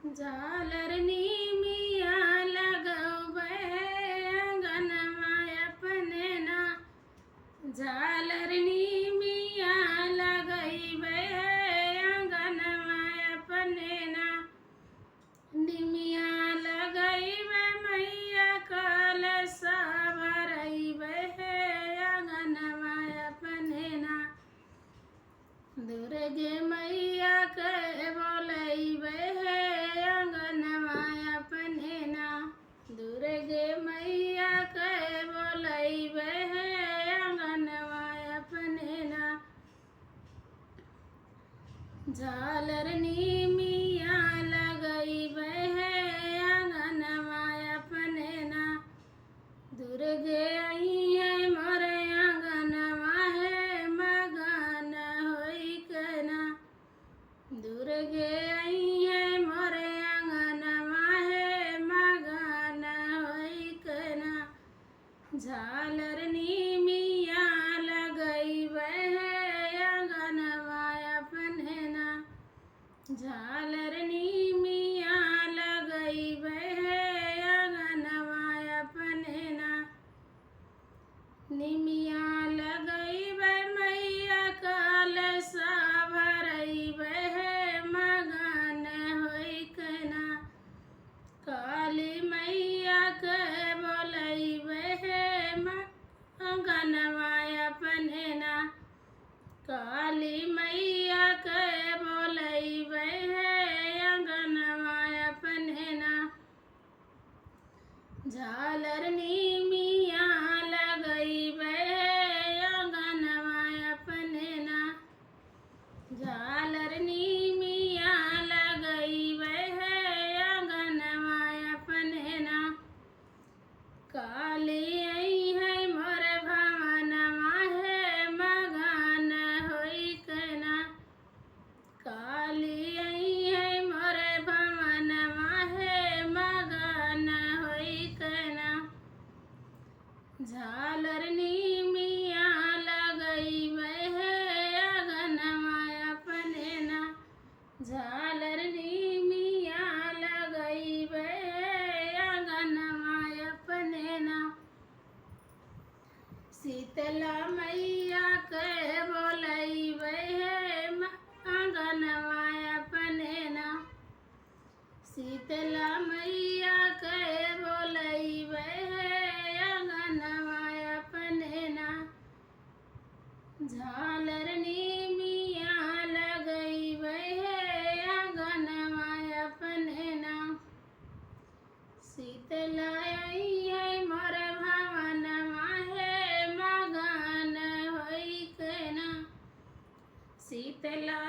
झालरनी मिया लगौबै अंगनमा अपने ना। झालरनी मिया लगैबै अंगनमा अपने ना। निमिया लगैबै मैया कलशा भरैबै अंगनमा अपने ना। दुर्गे मैया के बोलैबै अंगनमा अपने ना। दुर्गे मैया के बोलैबै अंगनमा अपने ना। झालरनी मिया लगैबै अंगनमा अपने ना। दुर्गे अइहे मोर अंगनमा मगन होइके ना। दुर्गे अइहे मोर अंगनमा मगन होइके ना। झालरनी मिया लगैबै अंगनमा अपने ना। झालरनी मिया लगैबै अंगनमा अपने ना। निमिया लगैबै मैया कलशा भरैबै मगन होइके ना। काली मैया के बोलैबै अंगनमा अपने ना। काली मैया के बोलैबै अंगनमा अपने ना। झालरनी मिया लगैबै अंगनमा अपने ना। झालरनी मिया लगैबै अंगनमा अपने ना। काली अइहे मोर भवनमा मगन होइके ना। काली अइहे मोर भवनमा मगन होइके ना। झालरनी मिया लगैबै अंगनमा अपने ना। झालरनी मिया लगैबै अंगनमा अपने ना। शीतला मैया के बोलैबै अंगनमा अपने ना। शीतला मैया के बोलैबै अंगनमा अपने ना। झालरनी मिया लगैबै अंगनमा अपने ना। शीतला अइहे मोर भवनमा मगन होइके ना। शीतला